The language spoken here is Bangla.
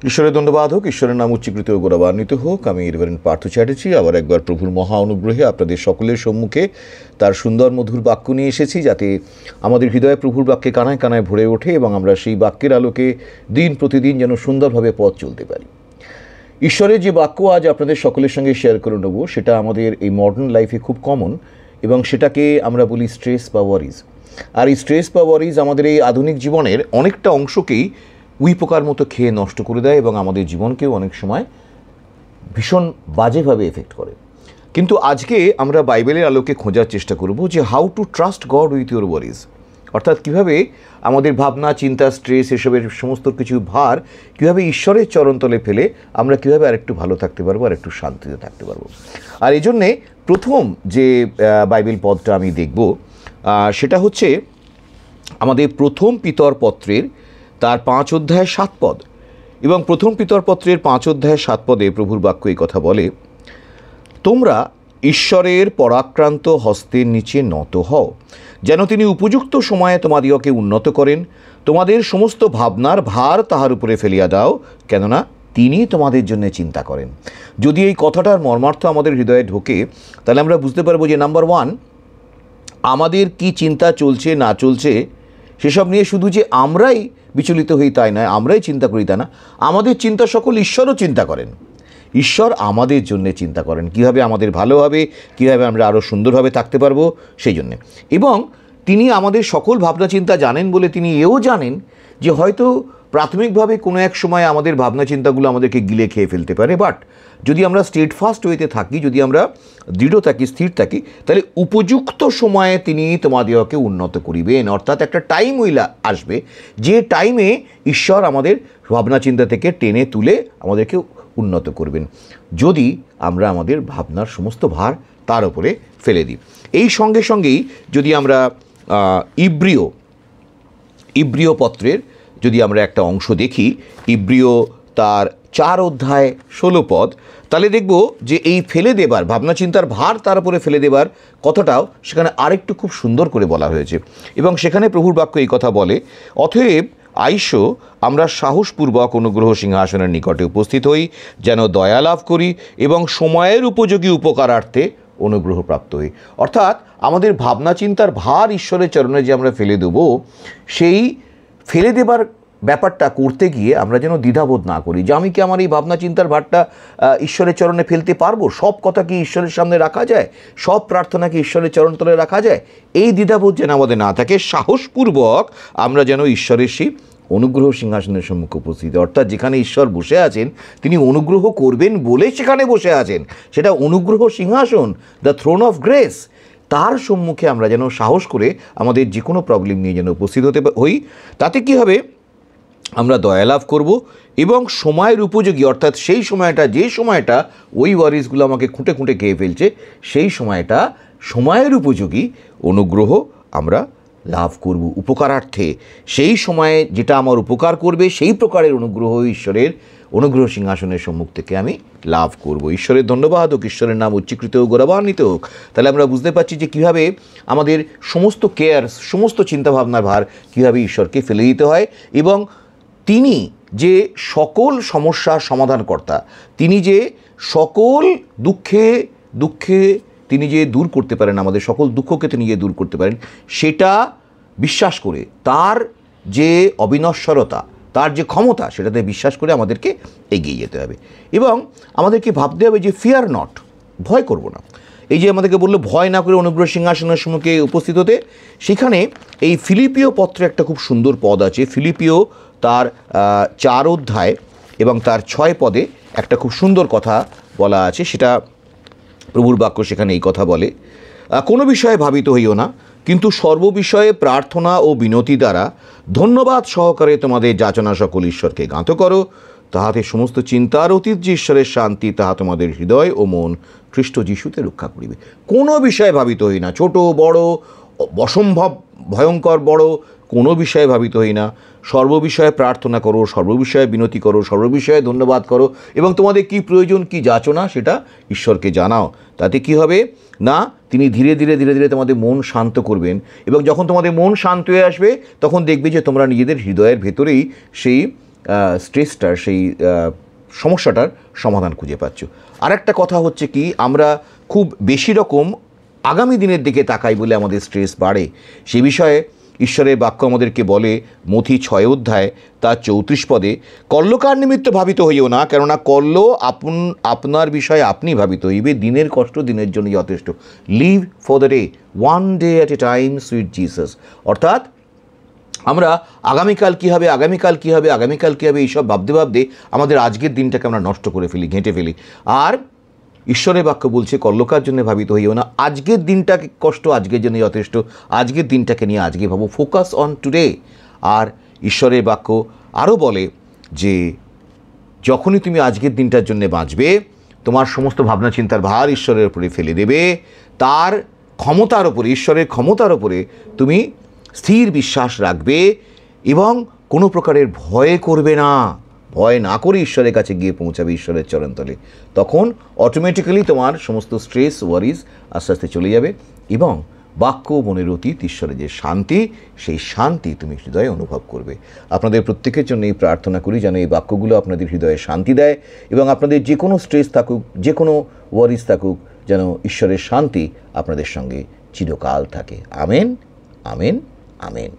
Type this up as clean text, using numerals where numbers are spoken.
ঈশ্বরের ধন্যবাদ হোক, ঈশ্বরের নাম উচ্চীকৃত ও গৌরবান্বিত হোক। আমি রেভারেন্ড পার্থ চ্যাটার্জি আবার একবার প্রভুর মহা অনুগ্রহে আপনাদের সকলের সম্মুখে তার সুন্দর মধুর বাক্য নিয়ে এসেছি, যাতে আমাদের হৃদয়ে প্রভুর বাক্যে কানায় কানায় ভরে ওঠে এবং আমরা সেই বাক্যের আলোকে দিন প্রতিদিন যেন সুন্দরভাবে পথ চলতে পারি। ঈশ্বরের যে বাক্য আজ আপনাদের সকলের সঙ্গে শেয়ার করে নেব, সেটা আমাদের এই মডার্ন লাইফে খুব কমন, এবং সেটাকে আমরা বলি স্ট্রেস বা ওয়ারিজ। আর এই স্ট্রেস বা ওয়ারিজ আমাদের এই আধুনিক জীবনের অনেকটা অংশকেই উইপোকার মতো খেয়ে নষ্ট করে দেয় এবং আমাদের জীবনকেও অনেক সময় ভীষণ বাজেভাবে এফেক্ট করে। কিন্তু আজকে আমরা বাইবেলের আলোকে খোঁজার চেষ্টা করব যে how to trust god with your worries, অর্থাৎ কীভাবে আমাদের ভাবনা, চিন্তা, স্ট্রেস, এসবের সমস্ত কিছু ভার কীভাবে ঈশ্বরের চরণতলে ফেলে আমরা কীভাবে আরেকটু ভালো থাকতে পারবো, আর একটু শান্তিতে থাকতে পারবো। আর এই জন্যে প্রথম যে বাইবেল পদটা আমি দেখব সেটা হচ্ছে আমাদের প্রথম পিতর পত্রের তার 5 অধ্যায় 7 পদ। এবং প্রথম পিতর পত্রের 5 অধ্যায় 7 পদে প্রভুর বাক্য এই কথা বলে, তোমরা ঈশ্বরের পরাক্রান্ত হস্তের নিচে নত হও, যেন তিনি উপযুক্ত সময়ে তোমাদিগকে উন্নত করেন। তোমাদের সমস্ত ভাবনার ভার তাহার উপরে ফেলিয়া দাও, কেননা তিনি তোমাদের জন্য চিন্তা করেন। যদি এই কথাটার মর্মার্থ আমাদের হৃদয়ে ঢোকে, তাহলে আমরা বুঝতে পারবো যে নাম্বার 1, আমাদের কি চিন্তা চলছে না চলছে সেসব নিয়ে শুধু যে আমরাই বিচলিত হই তাই নয়, আমরাই চিন্তা করি তা না, আমাদের চিন্তা সকল ঈশ্বরও চিন্তা করেন। ঈশ্বর আমাদের জন্য চিন্তা করেন কীভাবে আমাদের ভালো হবে, কীভাবে আমরা আরও সুন্দরভাবে থাকতে পারবো সেই জন্যে। এবং তিনি আমাদের সকল ভাবনা চিন্তা জানেন বলে তিনি এও জানেন যে হয়তো প্রাথমিকভাবে কোনো এক সময় আমাদের ভাবনা চিন্তাগুলো আমাদেরকে গিলে খেয়ে ফেলতে পারে, বাট যদি আমরা স্টেডফাস্ট ওয়েতে থাকি, যদি আমরা দৃঢ় থাকি, স্থির থাকি, তাহলে উপযুক্ত সময়ে তিনি তোমাদেরকে উন্নত করিবেন। অর্থাৎ একটা টাইম আসবে যে টাইমে ঈশ্বর আমাদের ভাবনা চিন্তা থেকে টেনে তুলে আমাদেরকে উন্নত করবেন, যদি আমরা আমাদের ভাবনার সমস্ত ভার তার উপরে ফেলে দিই। এই সঙ্গে সঙ্গেই যদি আমরা ইব্রিয় পত্রের যদি আমরা একটা অংশ দেখি, ইব্রিয় তার 4 অধ্যায় 16 পদ, তাহলে দেখব যে এই ফেলে দেবার, ভাবনা চিন্তার ভার তার উপরে ফেলে দেবার কথাটাও সেখানে আরেকটু খুব সুন্দর করে বলা হয়েছে। এবং সেখানে প্রভুর বাক্য এই কথা বলে, অতএব আইসো আমরা সাহসপূর্বক অনুগ্রহ সিংহাসনের নিকটে উপস্থিত হই, যেন দয়া লাভ করি এবং সময়ের উপযোগী উপকারার্থে অনুগ্রহ প্রাপ্ত হই। অর্থাৎ আমাদের ভাবনা চিন্তার ভার ঈশ্বরের চরণে যে আমরা ফেলে দেব, সেই ফেলে দেবার ব্যাপারটা করতে গিয়ে আমরা যেন দ্বিধাবোধ না করি যে আমি কি আমার এই ভাবনা চিন্তার ভারটা ঈশ্বরের চরণে ফেলতে পারবো, সব কথা কি ঈশ্বরের সামনে রাখা যায়, সব প্রার্থনা কি ঈশ্বরের চরণতলে রাখা যায়। এই দ্বিধাবোধ যেন আমাদের না থাকে, সাহসপূর্বক আমরা যেন ঈশ্বরের সেই অনুগ্রহ সিংহাসনের সম্মুখে উপস্থিত, অর্থাৎ যেখানে ঈশ্বর বসে আছেন তিনি অনুগ্রহ করবেন বলে সেখানে বসে আছেন, সেটা অনুগ্রহ সিংহাসন, দ্য থ্রোন অফ গ্রেস, তার সম্মুখে আমরা যেন সাহস করে আমাদের যে কোনো প্রবলেম নিয়ে যেন উপস্থিত হতে হই। তাতে কী হবে, আমরা দয়া লাভ করব এবং সময়ের উপযোগী, অর্থাৎ সেই সময়টা, যে সময়টা ওই ওয়ারিসগুলো আমাকে খুঁটে খুঁটে খেয়ে ফেলছে, সেই সময়টা সময়ের উপযোগী অনুগ্রহ আমরা লাভ করব উপকারার্থে। সেই সময়ে যেটা আমার উপকার করবে সেই প্রকারের অনুগ্রহ ঈশ্বরের অনুগ্রহ সিংহাসনের সম্মুখ থেকে আমি লাভ করব। ঈশ্বরের ধন্যবাদ হোক, ঈশ্বরের নাম উচ্চীকৃত ও গৌরবান্বিত হোক। তাহলে আমরা বুঝতে পারছি যে কীভাবে আমাদের সমস্ত কেয়ার, সমস্ত চিন্তাভাবনার ভার কীভাবে ঈশ্বরকে ফেলে দিতে হয়, এবং তিনি যে সকল সমস্যার সমাধানকর্তা, তিনি যে সকল দুঃখে তিনি যে দূর করতে পারেন, আমাদের সকল দুঃখকে তিনি যে দূর করতে পারেন, সেটা বিশ্বাস করে, তার যে অবিনশ্বরতা, তার যে ক্ষমতা, সেটাতে বিশ্বাস করে আমাদেরকে এগিয়ে যেতে হবে। এবং আমাদেরকে ভাবতে হবে যে ফিয়ার নট, ভয় করব না। এই যে আমাদেরকে বললো ভয় না করে অনুগ্রহ সিংহাসনের সম্মুখে উপস্থিত হতে, সেখানে এই ফিলিপিও পত্রে একটা খুব সুন্দর পদ আছে। ফিলিপিও তার 4 অধ্যায় এবং তার 6 পদে একটা খুব সুন্দর কথা বলা আছে, সেটা প্রভুর বাক্য সেখানে এই কথা বলে, কোনো বিষয়ে ভাবিত হইও না, কিন্তু সর্ববিষয়ে প্রার্থনা ও বিনতি দ্বারা ধন্যবাদ সহকারে তোমাদের যাচনা সকল ঈশ্বরকে জ্ঞাত করো, তাহাতে সমস্ত চিন্তার অতীত যে ঈশ্বরের শান্তি তাহা তোমাদের হৃদয় ও মন খ্রিস্ট যিশুতে রক্ষা করিবে। কোনো বিষয়ে ভাবিত হই না, ছোট বড়, অসম্ভব ভয়ঙ্কর বড়, কোনো বিষয়ে ভাবিত হই না, সর্ববিষয়ে প্রার্থনা করো, সর্ববিষয়ে বিনতি করো, সর্ববিষয়ে ধন্যবাদ করো, এবং তোমাদের কি প্রয়োজন, কি যাচনা, সেটা ঈশ্বরকে জানাও। তাতে কি হবে না, তিনি ধীরে ধীরে ধীরে ধীরে তোমাদের মন শান্ত করবেন, এবং যখন তোমাদের মন শান্ত হয়ে আসবে তখন দেখবে যে তোমরা নিজেদের হৃদয়ের ভেতরেই সেই স্ট্রেসটার, সেই সমস্যাটার সমাধান খুঁজে পাচ্ছ। আর একটা কথা হচ্ছে কি, আমরা খুব বেশি রকম আগামী দিনের দিকে তাকাই বলে আমাদের স্ট্রেস বাড়ে। সে বিষয়ে ঈশ্বরের বাক্য আমাদেরকে বলে মথি 6 অধ্যায় তার 34 পদে, কল্লকার নিমিত্ত ভাবিত হইও না, কেননা কল্ল আপনার বিষয়ে আপনি ভাবিত হইবে, দিনের কষ্ট দিনের জন্য যথেষ্ট। Live for the day, one day at a time, sweet Jesus. অর্থাৎ আমরা আগামীকাল কী হবে, আগামীকাল কী হবে, আগামীকাল কী হবে, এইসব ভাবতে ভাবতে আমাদের আজকের দিনটাকে আমরা নষ্ট করে ফেলি, ঘেঁটে ফেলি। আর ঈশ্বরের বাক্য বলছে কল্লকার জন্য ভাবিত হইও না, আজকের দিনটাকে কষ্ট আজকের জন্য যথেষ্ট, আজকের দিনটাকে নিয়ে আজকে ভাবো, ফোকাস অন টুডে। আর ঈশ্বরের বাক্য আরও বলে যে যখনই তুমি আজকের দিনটার জন্য বাঁচবে, তোমার সমস্ত ভাবনা চিন্তার ভার ঈশ্বরের উপরে ফেলে দেবে, তার ক্ষমতার ওপরে, ঈশ্বরের ক্ষমতার ওপরে তুমি স্থির বিশ্বাস রাখবে এবং কোনো প্রকারের ভয় করবে না, ভয় না করে ঈশ্বরের কাছে গিয়ে পৌঁছাবে, ঈশ্বরের চরণতলে। তখন অটোমেটিক্যালি তোমার সমস্ত স্ট্রেস, ওয়ারিজ আস্তে আস্তে চলে যাবে এবং বাক্য মনের অতীত ঈশ্বরের যে শান্তি, সেই শান্তি তুমি হৃদয়ে অনুভব করবে। আপনাদের প্রত্যেকের জন্য এই প্রার্থনা করি যেন এই বাক্যগুলো আপনাদের হৃদয়ে শান্তি দেয় এবং আপনাদের যে কোনো স্ট্রেস থাকুক, যে কোনো ওয়ারিজ থাকুক, যেন ঈশ্বরের শান্তি আপনাদের সঙ্গে চিরকাল থাকে। Amen, amen, amen.